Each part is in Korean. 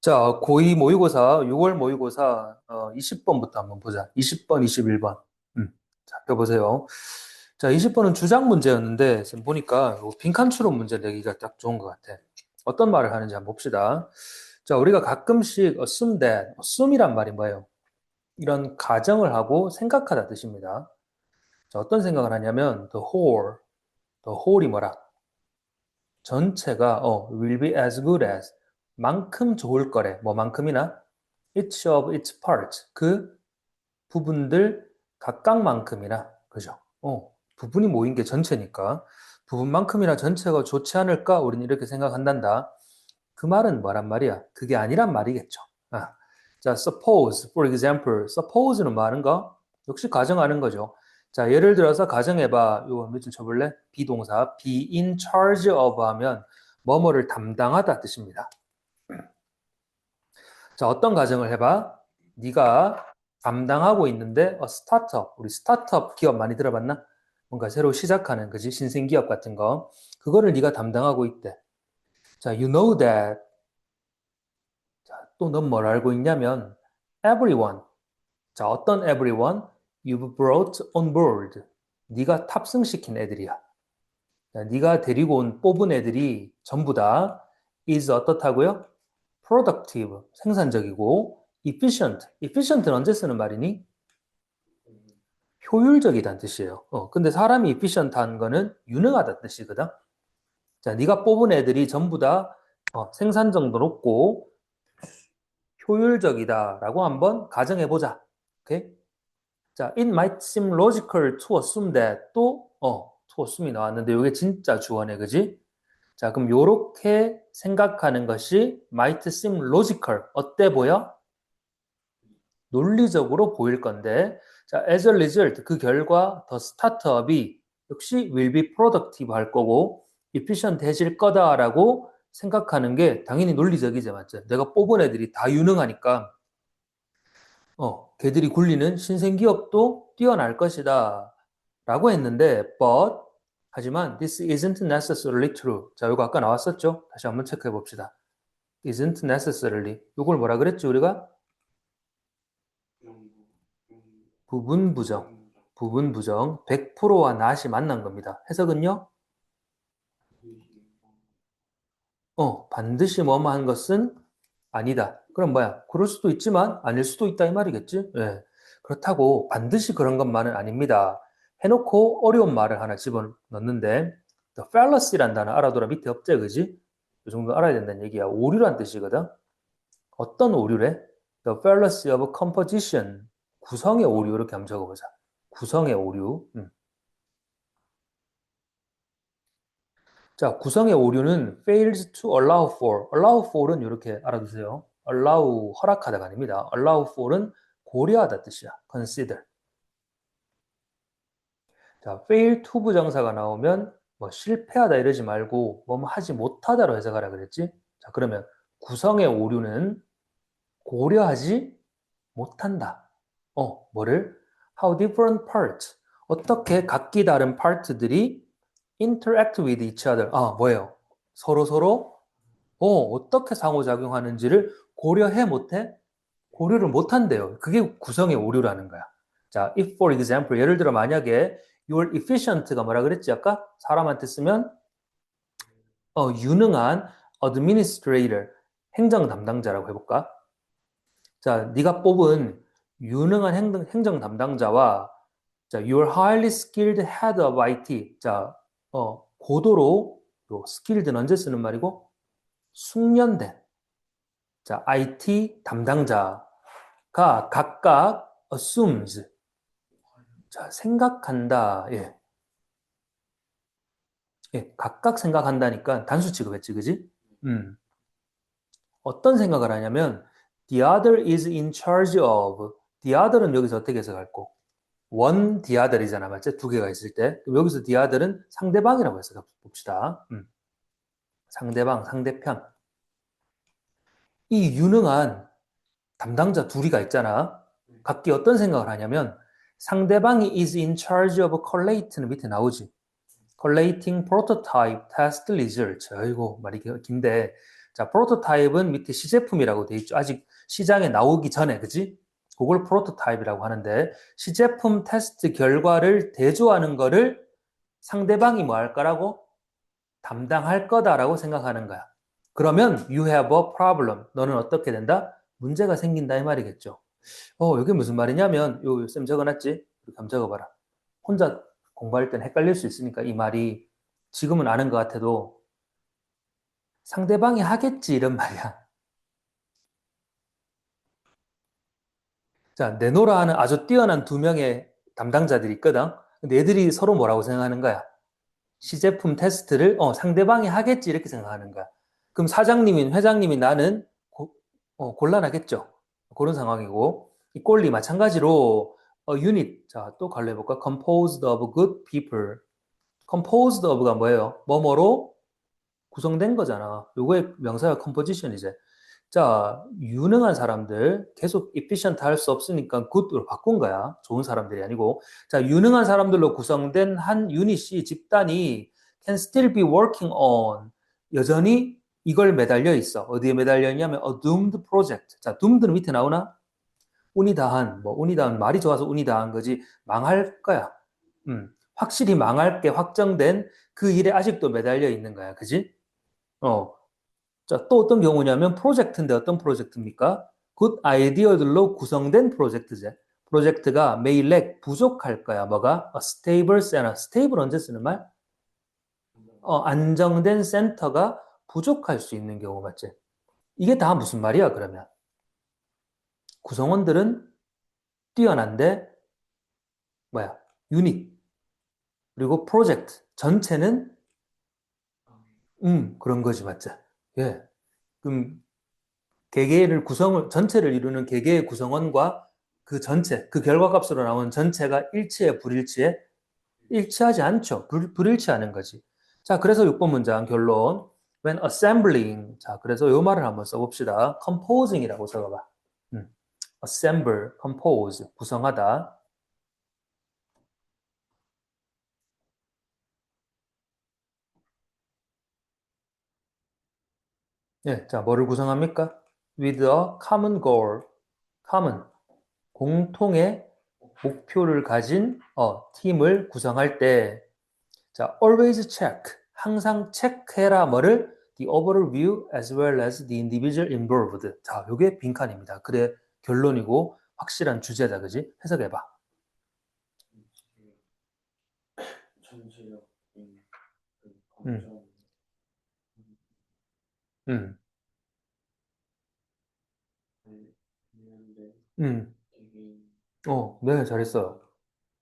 자, 고2 모의고사, 6월 모의고사 20번부터 한번 보자. 20번, 21번. 자, 펴보세요. 자, 20번은 주장 문제였는데 지금 보니까 요 빈칸 추론 문제 내기가 딱 좋은 것 같아. 어떤 말을 하는지 한번 봅시다. 자, 우리가 가끔씩 assume that, assume이란 말이 뭐예요? 이런 가정을 하고 생각하다 뜻입니다. 자, 어떤 생각을 하냐면 the whole이 뭐라? 전체가 will be as good as 만큼 좋을 거래. 뭐만큼이나 each of its parts 그 부분들 각각만큼이나 그죠? 부분이 모인 게 전체니까 부분만큼이나 전체가 좋지 않을까? 우리는 이렇게 생각한단다. 그 말은 뭐란 말이야? 그게 아니란 말이겠죠. 아, 자, suppose, for example, suppose는 뭐 하는 거? 역시 가정하는 거죠. 자, 예를 들어서 가정해봐. 이거 몇줄 쳐볼래? 비동사, be in charge of 하면 뭐뭐를 담당하다 뜻입니다. 자, 어떤 가정을 해봐? 네가 담당하고 있는데 스타트업, 우리 스타트업 기업 많이 들어봤나? 뭔가 새로 시작하는 그지? 신생 기업 같은 거. 그거를 네가 담당하고 있대. 자, you know that. 자, 또 넌 뭘 알고 있냐면 everyone. 자, 어떤 everyone? You've brought on board. 네가 탑승시킨 애들이야. 자, 네가 데리고 온 뽑은 애들이 전부 다 is 어떻다고요? productive, 생산적이고 efficient. efficient는 언제 쓰는 말이니? 효율적이란 뜻이에요. 근데 사람이 efficient한 거는 유능하다는 뜻이거든. 자, 네가 뽑은 애들이 전부 다 생산성도 높고 효율적이다라고 한번 가정해 보자. 오케이? 자, it might seem logical to assume that to assume이 나왔는데 이게 진짜 주어네, 그지? 자, 그럼 요렇게 생각하는 것이 might seem logical. 어때 보여? 논리적으로 보일 건데, 자, as a result, 그 결과 더 스타트업이 역시 will be productive 할 거고, efficient 해질 거다라고 생각하는 게 당연히 논리적이지, 맞죠? 내가 뽑은 애들이 다 유능하니까, 걔들이 굴리는 신생기업도 뛰어날 것이다. 라고 했는데, 하지만 this isn't necessarily true. 자, 이거 아까 나왔었죠? 다시 한번 체크해 봅시다. isn't necessarily. 이걸 뭐라 그랬지, 우리가? 부분 부정. 부분 부정. 100%와 not이 만난 겁니다. 해석은요? 반드시 뭐뭐 한 것은 아니다. 그럼 뭐야? 그럴 수도 있지만 아닐 수도 있다 이 말이겠지? 예. 그렇다고 반드시 그런 것만은 아닙니다. 해놓고 어려운 말을 하나 집어넣는데 the fallacy란 단어 알아둬라 밑에 없지, 그지? 이 정도 알아야 된다는 얘기야. 오류란 뜻이거든. 어떤 오류래? The fallacy of composition. 구성의 오류 이렇게 한번 적어보자. 구성의 오류. 자, 구성의 오류는 fails to allow for. allow for은 이렇게 알아두세요. allow, 허락하다가 아닙니다. allow for은 고려하다 뜻이야. consider. 자, fail to 부정사가 나오면 뭐 실패하다 이러지 말고 뭐 하지 못하다로 해석하라 그랬지? 자, 그러면 구성의 오류는 고려하지 못한다. 뭐를? How different parts. 어떻게 각기 다른 파트들이 interact with each other. 뭐예요? 서로 어떻게 상호작용하는지를 고려해 못해? 고려를 못한대요. 그게 구성의 오류라는 거야. 자, if for example, 예를 들어 만약에 your efficient가 뭐라 그랬지 아까? 사람한테 쓰면 유능한 administrator, 행정 담당자라고 해볼까? 자, 네가 뽑은 유능한 행정 담당자와 자, your highly skilled head of IT. 자, 고도로 또 skilled는 언제 쓰는 말이고? 숙련된 자, IT 담당자가 각각 assumes 자, 생각한다. 예. 예, 각각 생각한다니까 단수 취급했지, 그지? 음. 어떤 생각을 하냐면 the other is in charge of the other은 여기서 어떻게 해석할고? one the other이잖아, 맞지? 두 개가 있을 때. 그럼 여기서 the other은 상대방이라고 해서 봅시다. 상대방, 상대편. 이 유능한 담당자 둘이가 있잖아. 각기 어떤 생각을 하냐면 상대방이 is in charge of collate는 밑에 나오지. collating prototype test results. 아이고, 말이 긴데. 자, 프로토타입은 밑에 시제품이라고 돼 있죠. 아직 시장에 나오기 전에, 그지? 그걸 프로토타입이라고 하는데, 시제품 테스트 결과를 대조하는 거를 상대방이 뭐 할 거라고? 담당할 거다라고 생각하는 거야. 그러면 you have a problem. 너는 어떻게 된다? 문제가 생긴다 이 말이겠죠. 이게 무슨 말이냐면 쌤 적어놨지? 이렇게 한번 적어봐라. 혼자 공부할 땐 헷갈릴 수 있으니까 이 말이 지금은 아는 것 같아도 상대방이 하겠지 이런 말이야. 자, 내노라 하는 아주 뛰어난 두 명의 담당자들이 있거든. 근데 애들이 서로 뭐라고 생각하는 거야? 시제품 테스트를 상대방이 하겠지 이렇게 생각하는 거야. 그럼 사장님인 회장님이 나는 곤란하겠죠. 그런 상황이고 이 꼴리 마찬가지로 유닛 자또 갈로 해볼까? Composed of good people. Composed of가 뭐예요? 뭐뭐로 구성된 거잖아. 요거의 명사가 composition이제. 자, 유능한 사람들 계속 efficient 할 수 없으니까 good로 바꾼 거야. 좋은 사람들이 아니고. 자, 유능한 사람들로 구성된 한 유닛이 집단이 can still be working on 여전히 이걸 매달려 있어. 어디에 매달려 있냐면 a doomed project. 자, doomed는 밑에 나오나? 운이 다한, 운이 다한 말이 좋아서 운이 다한 거지 망할 거야. 확실히 망할 게 확정된 그 일에 아직도 매달려 있는 거야. 그지? 어, 자, 또 어떤 경우냐면 프로젝트인데 어떤 프로젝트입니까? 굿 아이디어들로 구성된 프로젝트제. 프로젝트가 may lack 부족할 거야. 뭐가? A stable center. stable 언제 쓰는 말? 안정된 센터가 부족할 수 있는 경우 맞지? 이게 다 무슨 말이야, 그러면? 구성원들은 뛰어난데 뭐야? 유닛 그리고 프로젝트 전체는 그런 거지, 맞죠? 예. 그럼 개개를 구성을 전체를 이루는 개개의 구성원과 그 전체, 그 결과값으로 나온 전체가 일치해 불일치해? 일치하지 않죠. 불일치하는 거지. 자, 그래서 6번 문장 결론. When assembling. 자, 그래서 요 말을 한번 써봅시다. composing이라고 써봐. assemble, compose, 구성하다. 예, 자, 뭐를 구성합니까? With a common goal. common, 공통의 목표를 가진 팀을 구성할 때 자, always check. 항상 체크해라 뭐를 the overall view as well as the individual involved. 자, 요게 빈칸입니다. 그래 결론이고 확실한 주제다. 그지? 해석해 봐. 음. 음. 음. 네, 잘했어요.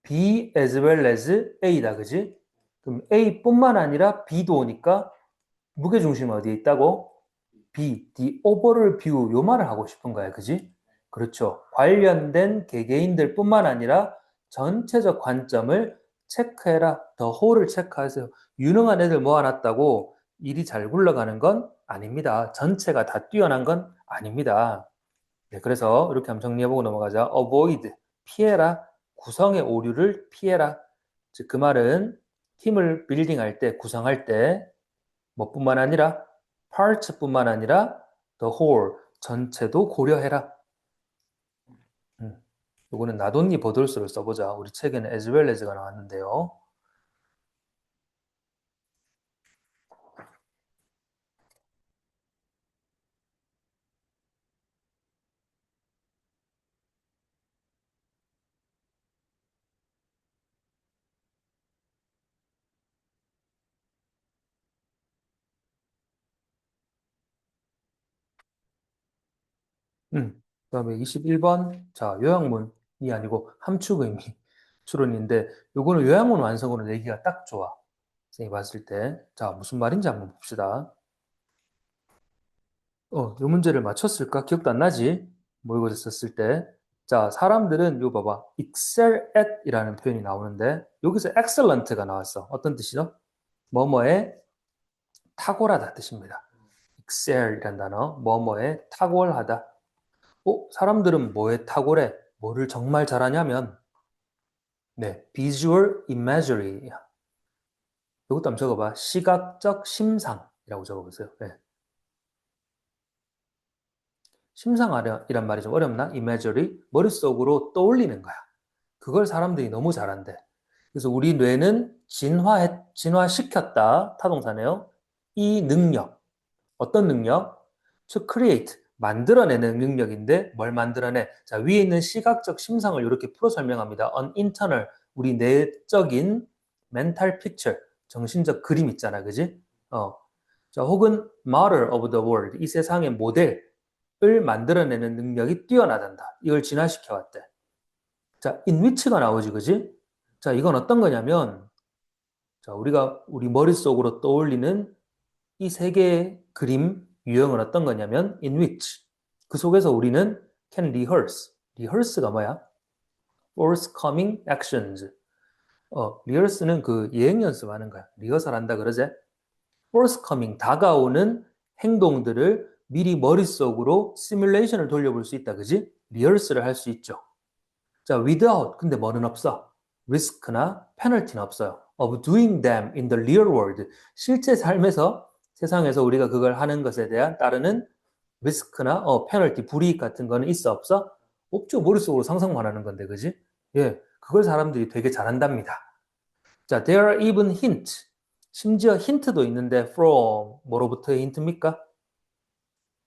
B as well as A다. 그지? 그럼 A뿐만 아니라 B도 오니까 무게중심은 어디에 있다고? B, the overall view 요 말을 하고 싶은 거야. 그지? 그렇죠. 관련된 개개인들 뿐만 아니라 전체적 관점을 체크해라. 더 whole을 체크하세요. 유능한 애들 모아놨다고 일이 잘 굴러가는 건 아닙니다. 전체가 다 뛰어난 건 아닙니다. 네, 그래서 이렇게 한번 정리해보고 넘어가자. avoid, 피해라. 구성의 오류를 피해라. 즉, 그 말은 팀을 빌딩할 때, 구성할 때 뭐뿐만 아니라 parts뿐만 아니라 the whole, 전체도 고려해라. 요거는 나돈니 버돌스를 써보자. 우리 책에는 as well as가 나왔는데요. 그다음에 21번. 자, 요약문이 아니고 함축의미 추론인데 요거는 요약문 완성으로 내기가 딱 좋아. 선생님이 봤을 때. 자, 무슨 말인지 한번 봅시다. 요 문제를 맞췄을까? 기억도 안 나지? 모의고사 썼을 때. 자, 사람들은 요 봐봐. excel at 이라는 표현이 나오는데 여기서 excellent가 나왔어. 어떤 뜻이죠? 뭐뭐에 탁월하다 뜻입니다. excel이란 단어, 뭐뭐에 탁월하다. 사람들은 뭐에 탁월해? 뭐를 정말 잘하냐면 네, visual imagery. 이것도 한번 적어봐. 시각적 심상이라고 적어보세요. 네. 심상이란 말이 좀 어렵나? imagery. 머릿속으로 떠올리는 거야. 그걸 사람들이 너무 잘한대. 그래서 우리 뇌는 진화시켰다. 타동사네요. 이 능력. 어떤 능력? To create. 만들어내는 능력인데 뭘 만들어내? 자, 위에 있는 시각적 심상을 이렇게 풀어 설명합니다. An internal. 우리 내적인 mental picture. 정신적 그림 있잖아. 그지? 자, 혹은 model of the world. 이 세상의 모델을 만들어내는 능력이 뛰어나단다. 이걸 진화시켜 왔대. 자, in which가 나오지, 그지? 자, 이건 어떤 거냐면, 자, 우리가 우리 머릿속으로 떠올리는 이 세 개의 그림 유형은 어떤 거냐면, in which. 그 속에서 우리는 can rehearse. rehearse가 뭐야? forthcoming actions. rehearse는 그 예행 연습하는 거야. 리허설 한다 그러지? forthcoming, 다가오는 행동들을 미리 머릿속으로 시뮬레이션을 돌려볼 수 있다, 그지? 리허설을 할 수 있죠. 자, without, 근데 뭐는 없어? risk나 penalty는 없어요. of doing them in the real world. 실제 삶에서, 세상에서 우리가 그걸 하는 것에 대한 따르는 risk나 penalty, 불이익 같은 거는 있어, 없어? 없죠. 머릿속으로 상상만 하는 건데, 그지? 예, 그걸 사람들이 되게 잘한답니다. 자, there are even hint. 심지어 힌트도 있는데 from 뭐로부터의 힌트입니까?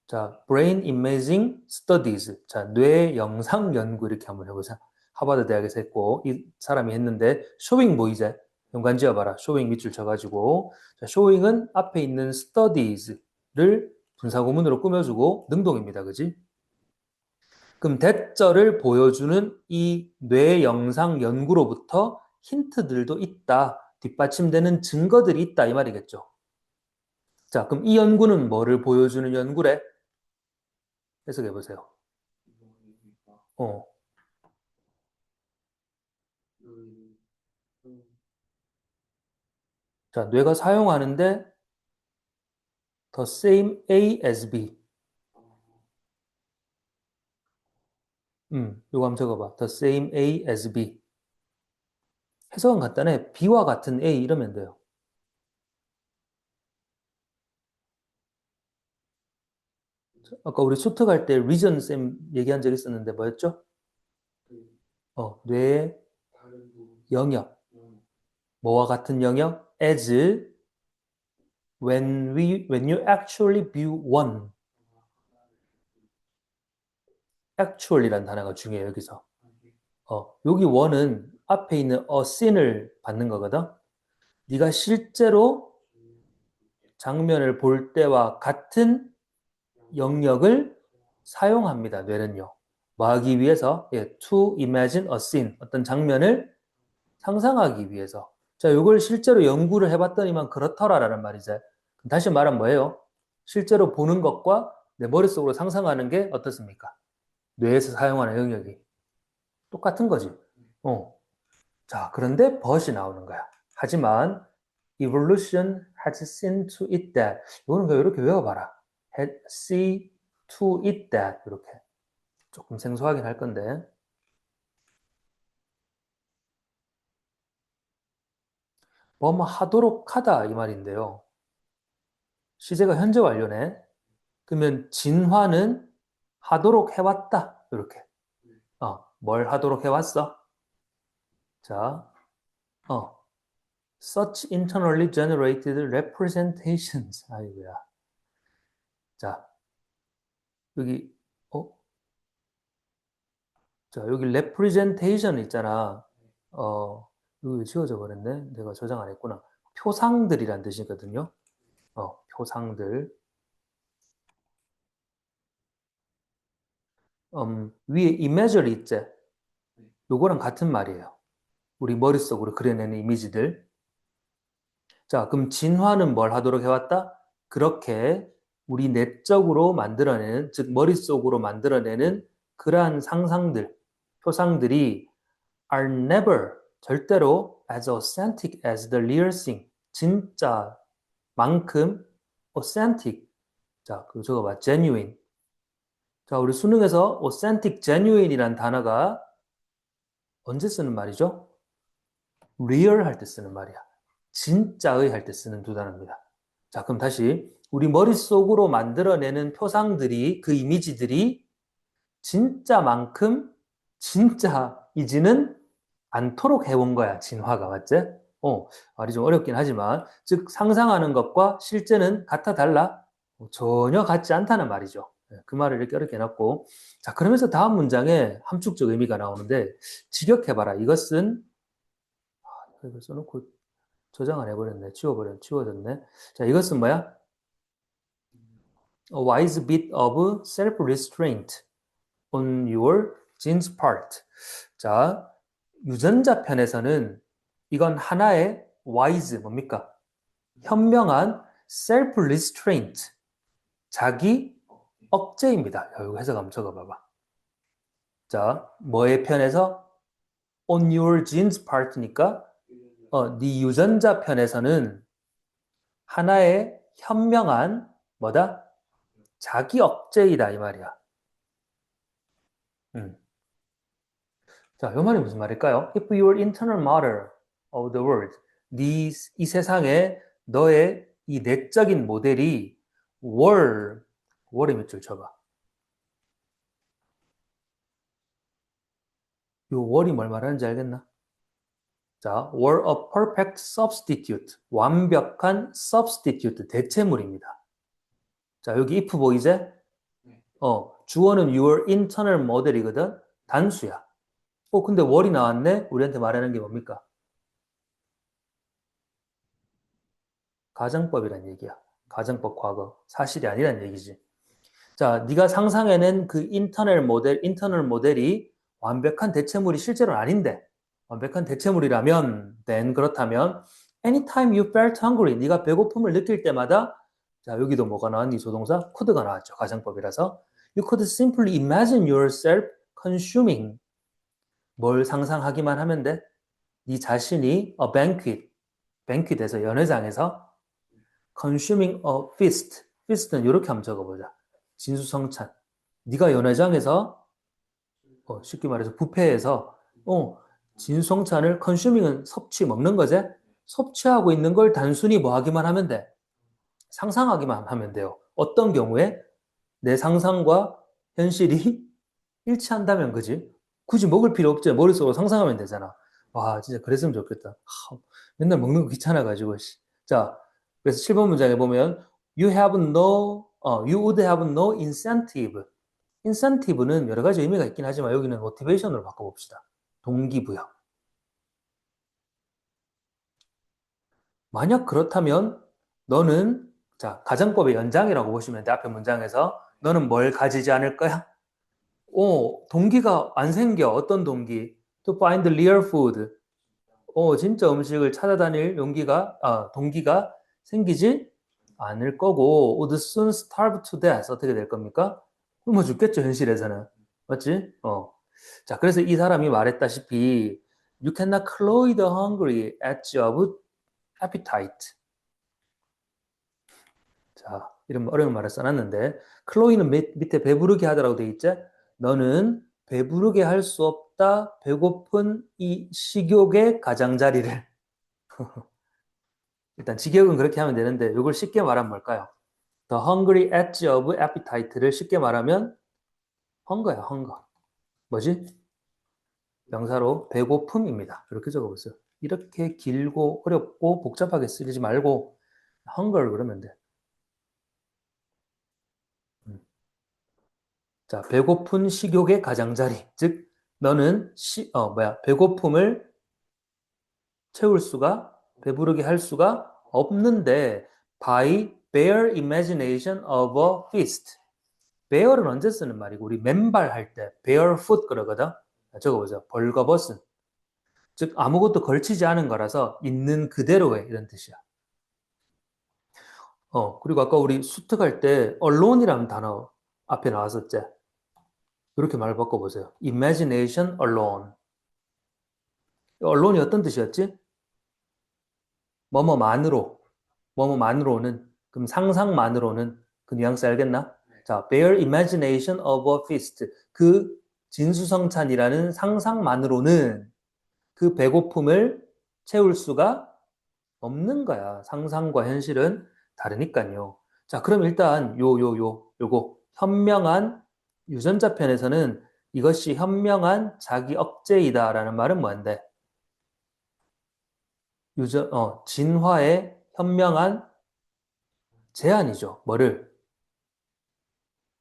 자, brain imaging studies. 자, 뇌 영상 연구 이렇게 한번 해보자. 하버드 대학에서 했고 이 사람이 했는데 쇼잉 뭐 이제 연관 지어봐라. 쇼잉 밑줄 쳐가지고 자, 쇼잉은 앞에 있는 studies를 분사구문으로 꾸며주고 능동입니다. 그지? 그럼 대절을 보여주는 이 뇌 영상 연구로부터 힌트들도 있다. 뒷받침되는 증거들이 있다 이 말이겠죠. 자, 그럼 이 연구는 뭐를 보여주는 연구래? 해석해 보세요. 어. 자, 뇌가 사용하는데 the same A as B. 요거 한번 적어봐. the same A as B. 해석은 간단해. B와 같은 A 이러면 돼요. 아까 우리 수트 갈 때 리전 쌤 얘기한 적 있었는데 뭐였죠? 뇌의 영역. 뭐와 같은 영역? as when you actually view one. actual이라는 단어가 중요해요, 여기서. 여기 one은 앞에 있는 a seen을 받는 거거든. 네가 실제로 장면을 볼 때와 같은 영역을 사용합니다. 뇌는요. 뭐 하기 위해서? 예, to imagine a scene. 어떤 장면을 상상하기 위해서. 자, 이걸 실제로 연구를 해봤더니만 그렇더라라는 말이죠. 다시 말하면 뭐예요? 실제로 보는 것과 내 머릿속으로 상상하는 게 어떻습니까? 뇌에서 사용하는 영역이 똑같은 거지. 자, 그런데 but이 나오는 거야. 하지만 evolution has seen to it that. 이거는 이렇게 외워봐라. had see to it that. 이렇게. 조금 생소하긴 할 건데. 뭐뭐 하도록 하다 이 말인데요. 시제가 현재 완료네. 그러면 진화는 하도록 해왔다. 이렇게. 뭘 하도록 해왔어? 자, such internally generated representations. 아이고야. 자, 여기, 자, 여기 representation 있잖아. 여기 지워져 버렸네. 내가 저장 안 했구나. 표상들이란 뜻이거든요. 표상들. 위에 imagery 있지? 요거랑 같은 말이에요. 우리 머릿속으로 그려내는 이미지들. 자, 그럼 진화는 뭘 하도록 해왔다? 그렇게 우리 내적으로 만들어내는, 즉 머릿속으로 만들어내는 그러한 상상들, 표상들이 are never, 절대로 as authentic as the real thing, 진짜만큼 authentic. 자, 그거 적어봐. genuine. 자, 우리 수능에서 authentic, genuine이란 단어가 언제 쓰는 말이죠? real 할 때 쓰는 말이야. 진짜의 할 때 쓰는 두 단어입니다. 자, 그럼 다시 우리 머릿속으로 만들어내는 표상들이 그 이미지들이 진짜만큼 진짜이지는 않도록 해온 거야, 진화가. 맞지? 말이 좀 어렵긴 하지만, 즉, 상상하는 것과 실제는 같아 달라? 전혀 같지 않다는 말이죠. 그 말을 이렇게 어렵게 해놨고. 자, 그러면서 다음 문장에 함축적 의미가 나오는데, 직역해봐라. 이것은, 이걸 써놓고 저장 안 해버렸네. 치워졌네. 자, 이것은 뭐야? A wise bit of self-restraint on your genes part. 자, 유전자 편에서는 이건 하나의 wise 뭡니까? 현명한 self-restraint, 자기 억제입니다. 이거 해석 한번 적어봐봐. 자, 뭐의 편에서? on your genes part니까 네 유전자 편에서는 하나의 현명한 뭐다? 자기 억제이다 이 말이야. 음. 자, 이 말이 무슨 말일까요? If your internal model of the world, 이 세상에 너의 이 내적인 모델이 were 몇 줄 쳐봐. 이 were이 뭘 말하는지 알겠나? 자, were a perfect substitute, 완벽한 substitute, 대체물입니다. 자, 여기 if 보이제? 주어는 your internal model이거든? 단수야. 근데 were이 나왔네? 우리한테 말하는 게 뭡니까? 가정법이란 얘기야. 가정법 과거. 사실이 아니란 얘기지. 자, 네가 상상해낸 그 인터널 모델이 완벽한 대체물이 실제로는 아닌데, 완벽한 대체물이라면, then 그렇다면, anytime you felt hungry, 네가 배고픔을 느낄 때마다, 자, 여기도 뭐가 나왔니? 조동사? could가 나왔죠. 가정법이라서. You could simply imagine yourself consuming. 뭘 상상하기만 하면 돼? 네 자신이 a banquet에서 연회장에서 consuming a feast. feast는 이렇게 한번 적어보자. 진수성찬. 네가 연회장에서 쉽게 말해서 뷔페에서 진수성찬을 consuming은 섭취 먹는 거지. 섭취하고 있는 걸 단순히 뭐 하기만 하면 돼. 상상하기만 하면 돼요. 어떤 경우에 내 상상과 현실이 일치한다면 그지? 굳이 먹을 필요 없지. 머릿속으로 상상하면 되잖아. 와, 진짜 그랬으면 좋겠다. 맨날 먹는 거 귀찮아가지고. 자, 그래서 7번 문장에 보면 you would have no incentive. incentive는 여러 가지 의미가 있긴 하지만 여기는 motivation으로 바꿔봅시다. 동기부여. 만약 그렇다면 너는 자, 가정법의 연장이라고 보시면 돼. 앞에 문장에서 너는 뭘 가지지 않을 거야? 동기가 안 생겨. 어떤 동기? To find real food. 진짜 음식을 찾아다닐 동기가 생기지 않을 거고, would soon starve to death. 어떻게 될 겁니까? 굶어 죽겠죠, 현실에서는. 맞지? 자, 그래서 이 사람이 말했다시피, you cannot cloy the hungry edge of appetite. 자, 이런 어려운 말을 써놨는데, 클로이는 밑에 배부르게 하더라고 돼 있지? 너는 배부르게 할 수 없다, 배고픈 이 식욕의 가장자리를. 일단 직역은 그렇게 하면 되는데, 이걸 쉽게 말하면 뭘까요? The hungry edge of appetite를 쉽게 말하면 헝거야, 헝거. 뭐지? 명사로 배고픔입니다. 이렇게 적어보세요. 이렇게 길고 어렵고 복잡하게 쓰지 말고 헝거를 그러면 돼. 자, 배고픈 식욕의 가장자리. 즉, 너는 배고픔을 채울 수가, 배부르게 할 수가 없는데, by bare imagination of a feast. bare는 언제 쓰는 말이고, 우리 맨발 할 때, barefoot 그러거든? 적어보세요. 벌거벗은. 즉, 아무것도 걸치지 않은 거라서 있는 그대로의 이런 뜻이야. 그리고 아까 우리 수특할 때, alone이라는 단어 앞에 나왔었지? 이렇게 말 바꿔보세요. imagination alone. alone이 어떤 뜻이었지? 뭐뭐만으로는, 그럼 상상만으로는 그 뉘앙스 알겠나? 자, bare imagination of a feast. 그 진수성찬이라는 상상만으로는 그 배고픔을 채울 수가 없는 거야. 상상과 현실은 다르니까요. 자, 그럼 일단 요거 현명한 유전자 편에서는 이것이 현명한 자기 억제이다라는 말은 뭔데? 진화의 현명한 제한이죠. 뭐를?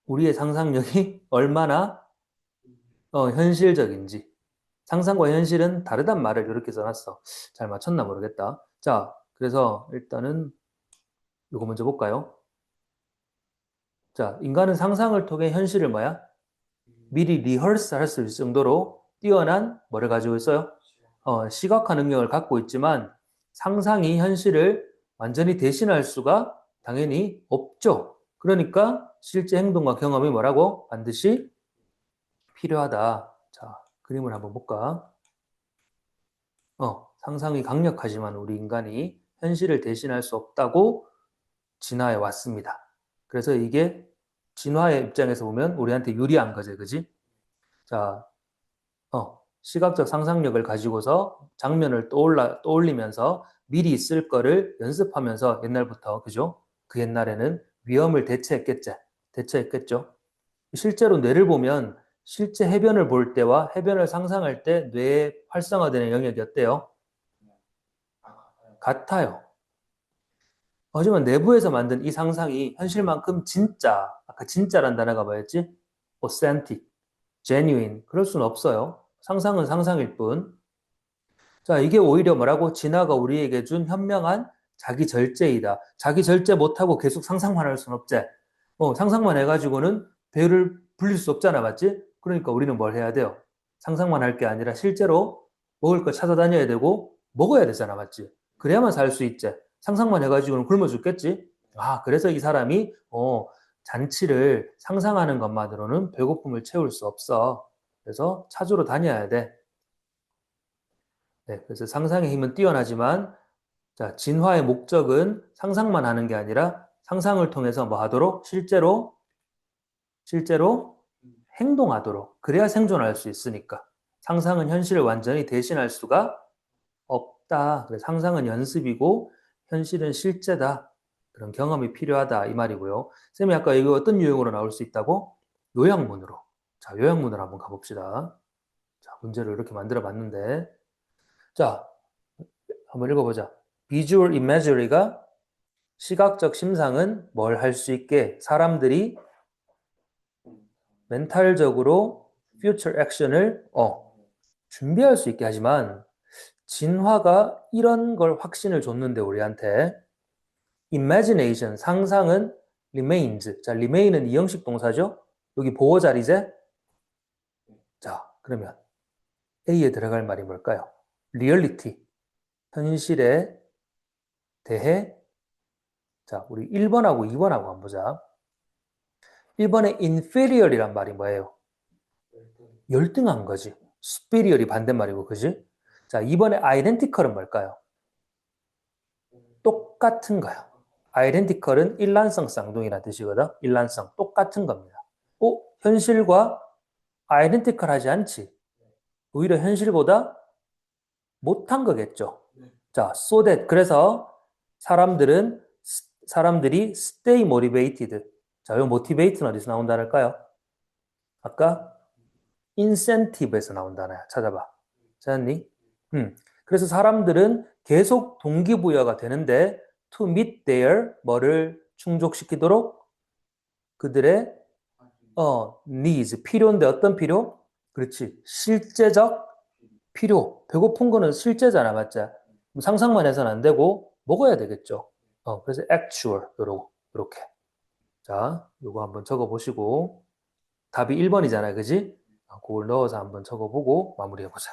우리의 상상력이 얼마나 현실적인지. 상상과 현실은 다르단 말을 이렇게 써놨어. 잘 맞췄나 모르겠다. 자, 그래서 일단은 이거 먼저 볼까요? 자, 인간은 상상을 통해 현실을 뭐야? 미리 리허설 할 수 있을 정도로 뛰어난 뭐를 가지고 있어요? 시각화 능력을 갖고 있지만 상상이 현실을 완전히 대신할 수가 당연히 없죠. 그러니까 실제 행동과 경험이 뭐라고? 반드시 필요하다. 자, 그림을 한번 볼까? 상상이 강력하지만 우리 인간이 현실을 대신할 수 없다고 진화해 왔습니다. 그래서 이게 진화의 입장에서 보면 우리한테 유리한 거지, 그지? 자, 시각적 상상력을 가지고서 장면을 떠올리면서 미리 쓸 거를 연습하면서 옛날부터, 그죠? 그 옛날에는 위험을 대처했겠죠. 실제로 뇌를 보면 실제 해변을 볼 때와 해변을 상상할 때 뇌에 활성화되는 영역이 어때요? 같아요. 하지만 내부에서 만든 이 상상이 현실만큼 진짜, 아까 진짜란 단어가 뭐였지? authentic, genuine. 그럴 수는 없어요. 상상은 상상일 뿐. 자, 이게 오히려 뭐라고? 진화가 우리에게 준 현명한 자기 절제이다. 자기 절제 못하고 계속 상상만 할 수는 없지. 상상만 해가지고는 배를 불릴 수 없잖아, 맞지? 그러니까 우리는 뭘 해야 돼요? 상상만 할 게 아니라 실제로 먹을 거 찾아다녀야 되고 먹어야 되잖아, 맞지? 그래야만 살 수 있지. 상상만 해가지고는 굶어 죽겠지? 아, 그래서 이 사람이 잔치를 상상하는 것만으로는 배고픔을 채울 수 없어. 그래서 찾으러 다녀야 돼. 네, 그래서 상상의 힘은 뛰어나지만 자, 진화의 목적은 상상만 하는 게 아니라 상상을 통해서 뭐 하도록? 실제로 행동하도록. 그래야 생존할 수 있으니까. 상상은 현실을 완전히 대신할 수가 없다. 그래서 상상은 연습이고 현실은 실제다. 그런 경험이 필요하다. 이 말이고요. 쌤이 아까 이거 어떤 유형으로 나올 수 있다고? 요약문으로. 자, 요약문으로 한번 가봅시다. 자, 문제를 이렇게 만들어 봤는데. 자, 한번 읽어보자. Visual Imagery가 시각적 심상은 뭘 할 수 있게 사람들이 멘탈적으로 future action을 준비할 수 있게 하지만 진화가 이런 걸 확신을 줬는데 우리한테 imagination 상상은 remains. 자, remain은 이형식 동사죠. 여기 보호 자리제. 자, 그러면 A에 들어갈 말이 뭘까요? reality 현실에 대해 자, 우리 1번하고 2번하고 한번 보자. 1번에 inferior이란 말이 뭐예요? 열등한 거지. superior이 반대말이고, 그지? 자, 2번에 identical은 뭘까요? 똑같은 거야. identical은 일란성 쌍둥이라는 뜻이거든. 일란성, 똑같은 겁니다. 현실과 identical 하지 않지. 오히려 현실보다 못한 거겠죠. 자, so that 그래서 사람들이 stay motivated. 자, 이 motivate는 어디서 나온다랄까요? 아까 incentive에서 나온다나요? 찾아봐. 찾았니? 그래서 사람들은 계속 동기부여가 되는데 to meet their 뭐를 충족시키도록 그들의 needs 필요인데 어떤 필요? 그렇지. 실제적 필요. 배고픈 거는 실제잖아, 맞자? 상상만 해서는 안 되고 먹어야 되겠죠. 그래서 actual 요렇게. 자, 요거 한번 적어 보시고 답이 1번이잖아요. 그지? 그걸 넣어서 한번 적어 보고 마무리해 보자.